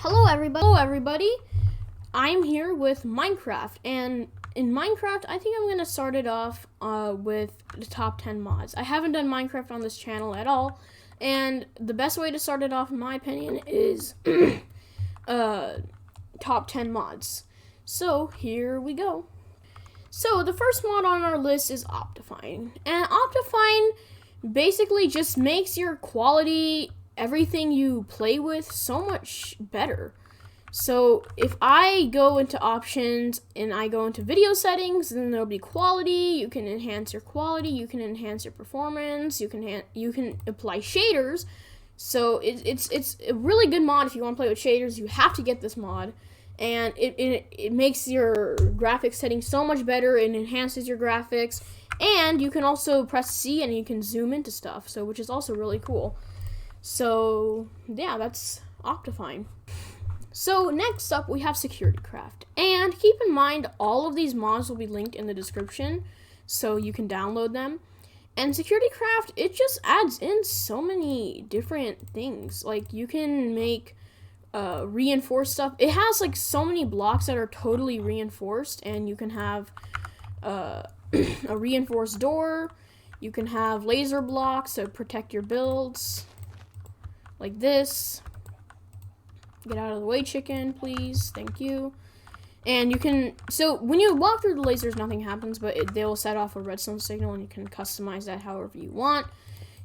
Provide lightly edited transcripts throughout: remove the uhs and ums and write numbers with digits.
Hello everybody. I'm here with Minecraft, and in Minecraft I think I'm going to start it off with the top 10 mods. I haven't done Minecraft on this channel at all, and the best way to start it off in my opinion is top 10 mods. So here we go. So the first mod on our list is Optifine, and Optifine basically just makes your quality, everything you play with, so much better. So if I go into options and I go into video settings, then there'll be quality. You can enhance your quality, you can enhance your performance, you can apply shaders. So it's a really good mod. If you want to play with shaders, you have to get this mod, and it makes your graphics setting so much better. It enhances your graphics, and you can also press C and you can zoom into stuff, so which is also really cool. So yeah, that's Optifine. So next up we have SecurityCraft, and keep in mind all of these mods will be linked in the description so you can download them. And SecurityCraft, it just adds in so many different things. Like you can make reinforced stuff. It has like so many blocks that are totally reinforced, and you can have a reinforced door. You can have laser blocks to protect your builds, like this. Get out of the way, chicken, please. Thank you. And you can, so when you walk through the lasers, nothing happens, but they will set off a redstone signal, and you can customize that however you want.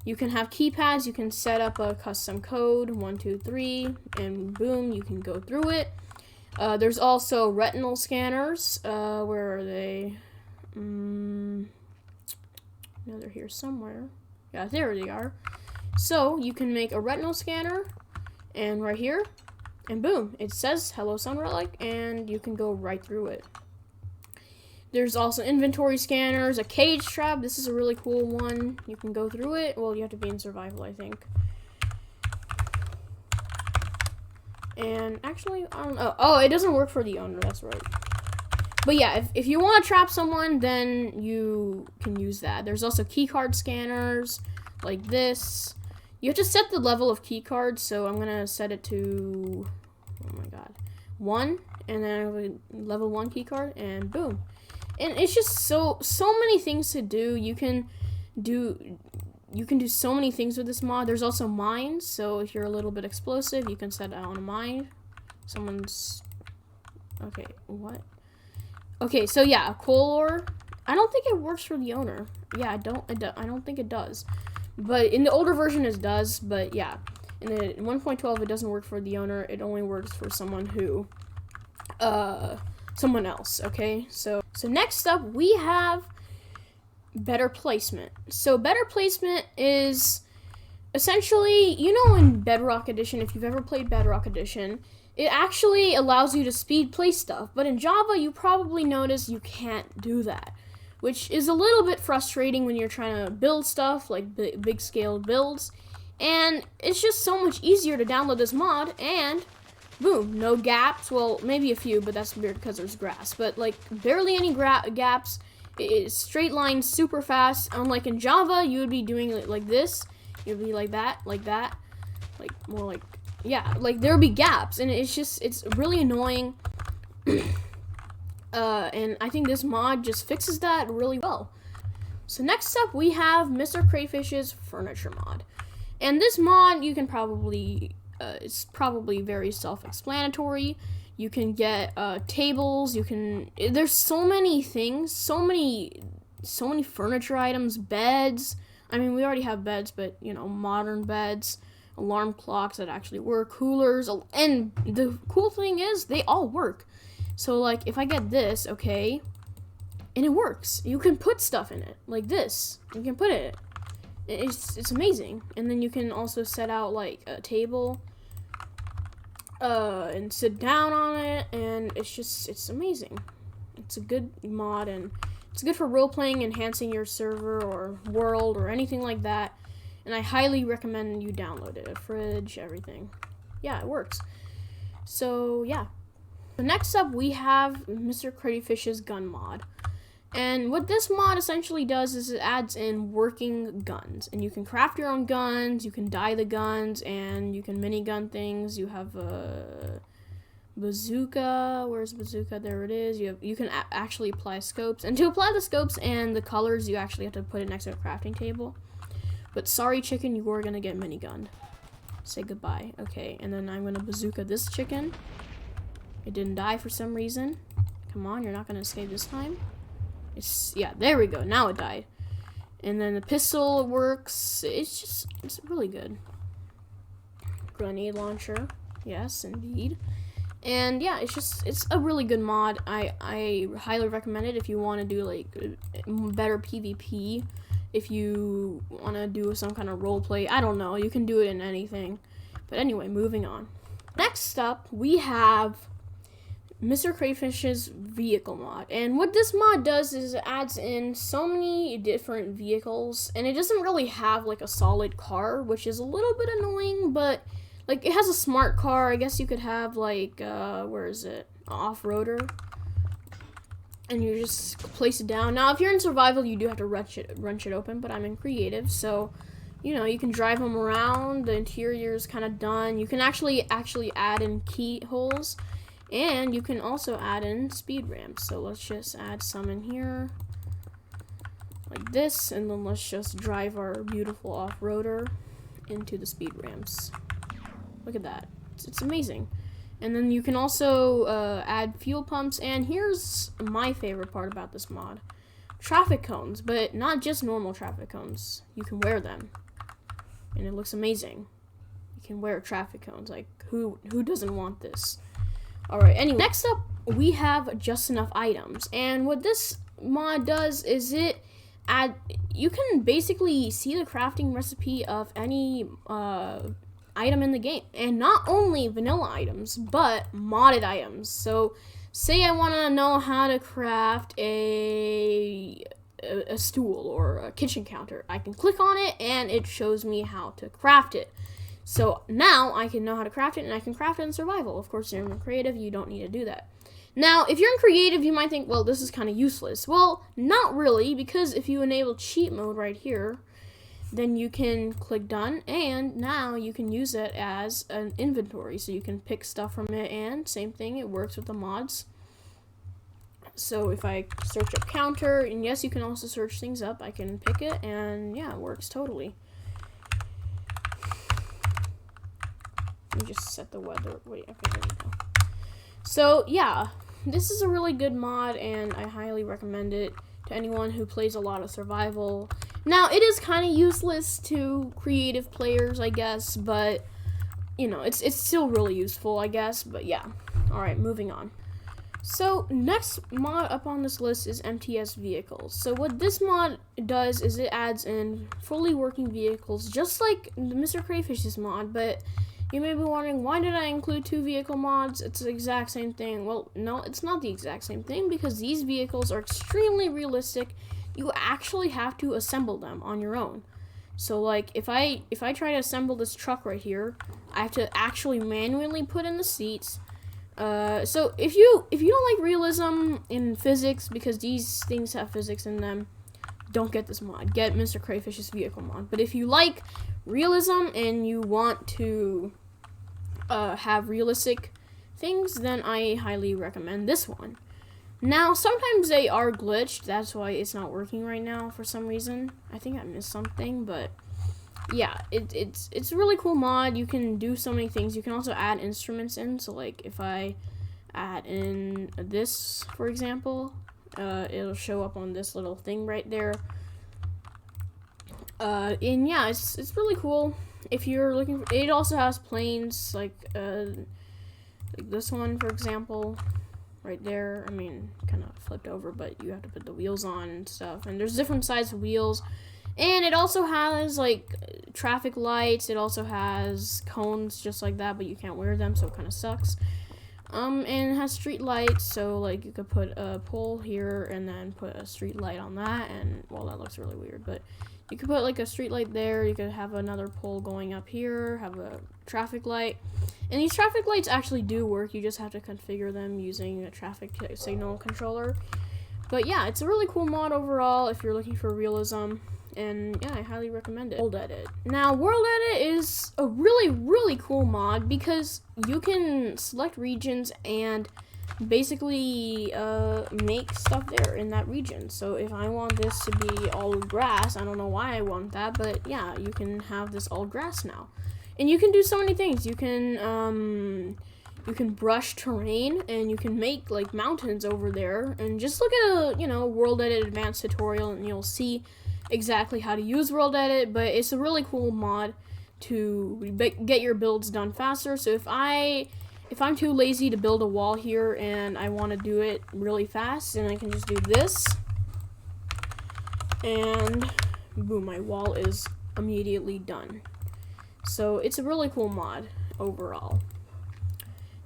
You can have keypads. You can set up a custom code, 1, 2, 3, and boom, you can go through it. There's also retinal scanners. Where are they? No, they're here somewhere. Yeah, there they are. So you can make a retinal scanner, and right here, and boom, it says hello sun relic, and you can go right through it. There's also inventory scanners, a cage trap. This is a really cool one. You can go through it. Well, you have to be in survival, I think. And actually, I don't know. Oh, it doesn't work for the owner, that's right. But yeah, if you want to trap someone, then you can use that. There's also keycard scanners, like this. You have to set the level of keycards, so I'm gonna set it to, oh my god, 1, and then I have a level 1 keycard, and boom. And it's just so many things to do. You can do so many things with this mod. There's also mines, so if you're a little bit explosive, you can set it on a mine. Someone's, okay, what? Okay, so yeah, coal ore. I don't think it works for the owner. Yeah, I don't think it does. But in the older version it does, but yeah. In the 1.12 it doesn't work for the owner, it only works for someone who, someone else, okay? So next up we have better placement. So better placement is essentially, you know, in Bedrock Edition, if you've ever played Bedrock Edition, it actually allows you to speed place stuff, but in Java you probably notice you can't do that, which is a little bit frustrating when you're trying to build stuff, like big scale builds. And it's just so much easier to download this mod, and boom, no gaps. Well, maybe a few, but that's weird because there's grass. But like barely any gaps. It's straight lines, super fast. Unlike in Java, you would be doing it like this. You'd be like that, like more like, yeah, like there would be gaps, and it's really annoying. And I think this mod just fixes that really well. So next up we have Mr. Crayfish's furniture mod. And this mod, you can probably, it's probably very self-explanatory. You can get tables, there's so many things, so many furniture items, beds. I mean, we already have beds, but you know, modern beds, alarm clocks that actually work, coolers, and the cool thing is they all work. So like if I get this, okay, and it works, you can put stuff in it like this. You can put it. It's amazing. And then you can also set out like a table and sit down on it, and it's amazing. It's a good mod, and it's good for role playing, enhancing your server or world or anything like that. And I highly recommend you download it. A fridge, everything. Yeah, it works. So yeah. So next up we have Mr. Crayfish's gun mod. And what this mod essentially does is it adds in working guns. And you can craft your own guns, you can dye the guns, and you can minigun things. You have a bazooka. Where's bazooka? There it is. You can actually apply scopes. And to apply the scopes and the colors, you actually have to put it next to a crafting table. But sorry, chicken, you are going to get minigunned. Say goodbye. Okay, and then I'm going to bazooka this chicken. It didn't die for some reason. Come on, you're not going to escape this time. Yeah, there we go. Now it died. And then the pistol works. It's really good. Grenade launcher. Yes, indeed. And yeah, it's a really good mod. I highly recommend it if you want to do like better PvP. If you want to do some kind of roleplay. I don't know. You can do it in anything. But anyway, moving on. Next up, we have Mr. Crayfish's vehicle mod. And what this mod does is it adds in so many different vehicles, and it doesn't really have like a solid car, which is a little bit annoying, but like it has a smart car. I guess you could have like where is it? Off-roader. And you just place it down. Now if you're in survival, you do have to wrench it open, but I'm in creative, so you know, you can drive them around. The interior is kind of done. You can actually add in keyholes. And you can also add in speed ramps. So let's just add some in here. Like this. And then let's just drive our beautiful off-roader into the speed ramps. Look at that. It's amazing. And then you can also add fuel pumps. And here's my favorite part about this mod. Traffic cones. But not just normal traffic cones. You can wear them. And it looks amazing. You can wear traffic cones. Like, who doesn't want this? Alright, anyway, next up, we have just enough items. And what this mod does is you can basically see the crafting recipe of any item in the game. And not only vanilla items, but modded items. So, say I want to know how to craft a stool or a kitchen counter. I can click on it, and it shows me how to craft it. So now I can know how to craft it, and I can craft it in survival. Of course, you're in creative, you don't need to do that. Now, if you're in creative, you might think, well, this is kind of useless. Well, not really, because if you enable cheat mode right here, then you can click done, and now you can use it as an inventory. So you can pick stuff from it, and same thing, it works with the mods. So if I search up counter, and yes, you can also search things up, I can pick it, and yeah, it works totally. Let me just set the weather. Wait, okay, there we go. So, yeah, this is a really good mod, and I highly recommend it to anyone who plays a lot of survival. Now, it is kind of useless to creative players, I guess, but, you know, it's still really useful, I guess, but yeah. Alright, moving on. So, next mod up on this list is MTS Vehicles. So, what this mod does is it adds in fully working vehicles, just like the Mr. Crayfish's mod, but you may be wondering, why did I include 2 vehicle mods? It's the exact same thing. Well, no, it's not the exact same thing, because these vehicles are extremely realistic. You actually have to assemble them on your own. So, like, if I try to assemble this truck right here, I have to actually manually put in the seats. So if you don't like realism in physics, because these things have physics in them, don't get this mod. Get Mr. Crayfish's vehicle mod. But if you like realism and you want to have realistic things, then I highly recommend this one. Now, sometimes they are glitched. That's why it's not working right now for some reason. I think I missed something, but yeah, it's a really cool mod. You can do so many things. You can also add instruments in. So, like, if I add in this, for example, it'll show up on this little thing right there. And yeah, it's really cool. If you're looking for, it also has planes like this one, for example, right there. I mean, kind of flipped over, but you have to put the wheels on and stuff. And there's different sized wheels. And it also has like traffic lights. It also has cones just like that, but you can't wear them, so it kind of sucks. And it has street lights, so like you could put a pole here and then put a street light on that, and well, that looks really weird, but you could put like a street light there. You could have another pole going up here, have a traffic light. And these traffic lights actually do work. You just have to configure them using a traffic signal controller. But yeah, it's a really cool mod overall if you're looking for realism. And yeah, I highly recommend it. WorldEdit. Now, WorldEdit is a really cool mod because you can select regions and basically make stuff there in that region. So if I want this to be all grass, I don't know why I want that, but yeah, you can have this all grass now. And you can do so many things. You can brush terrain, and you can make like mountains over there. And just look at a WorldEdit advanced tutorial, and you'll see exactly how to use WorldEdit. But it's a really cool mod to get your builds done faster. So if I'm too lazy to build a wall here and I want to do it really fast, then I can just do this, and boom, my wall is immediately done. So it's a really cool mod overall.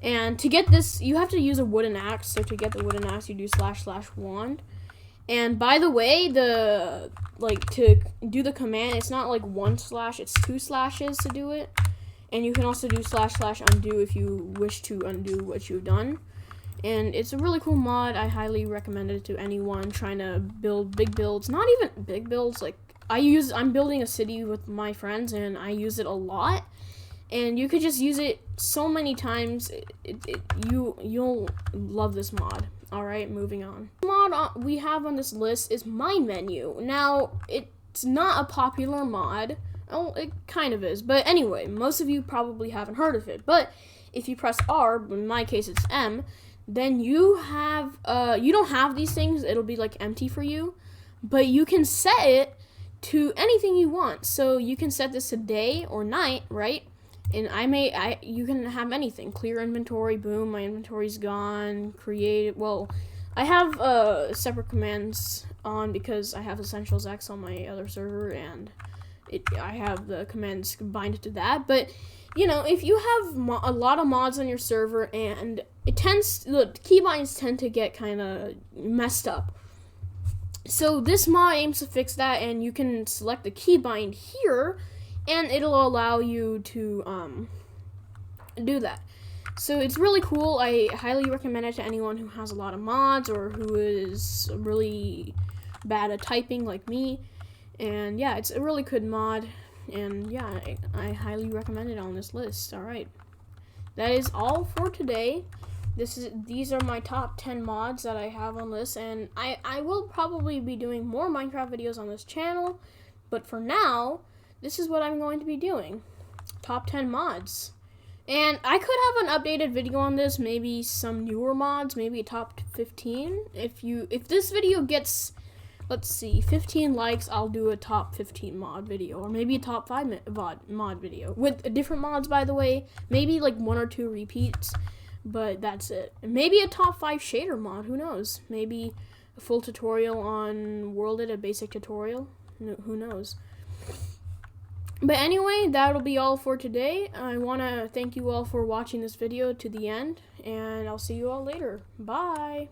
And to get this, you have to use a wooden axe. So to get the wooden axe, you do //wand. And by the way, to do the command, it's not like 1 slash, it's 2 slashes to do it. And you can also do //undo if you wish to undo what you've done. And it's a really cool mod. I highly recommend it to anyone trying to build big builds. Not even big builds, like I'm building a city with my friends, and I use it a lot. And you could just use it so many times. You'll love this mod. All right, moving on. The mod we have on this list is Mine Menu. Now, it's not a popular mod. Oh, it kind of is. But anyway, most of you probably haven't heard of it. But if you press R, in my case it's M, then you don't have these things. It'll be like empty for you. But you can set it to anything you want. So you can set this to day or night, right? And you can have anything. Clear inventory, boom, my inventory's gone. Create, well, I have separate commands on because I have Essentials X on my other server, and I have the commands combined to that. But if you have a lot of mods on your server, and the keybinds tend to get kind of messed up. So this mod aims to fix that, and you can select the keybind here, and it'll allow you to do that. So it's really cool. I highly recommend it to anyone who has a lot of mods or who is really bad at typing like me. And yeah, it's a really good mod, and yeah, I highly recommend it on this list. All right, that is all for today. These are my top 10 mods that I have on this, and I will probably be doing more Minecraft videos on this channel, but for now, this is what I'm going to be doing. Top 10 mods. And I could have an updated video on this, maybe some newer mods, maybe a top 15. If this video gets, let's see, 15 likes, I'll do a top 15 mod video, or maybe a top 5 mod video with different mods, by the way. Maybe like 1 or 2 repeats, but that's it. And maybe a top 5 shader mod, who knows? Maybe a full tutorial on WorldEdit, a basic tutorial, who knows? But anyway, that'll be all for today. I want to thank you all for watching this video to the end, and I'll see you all later. Bye!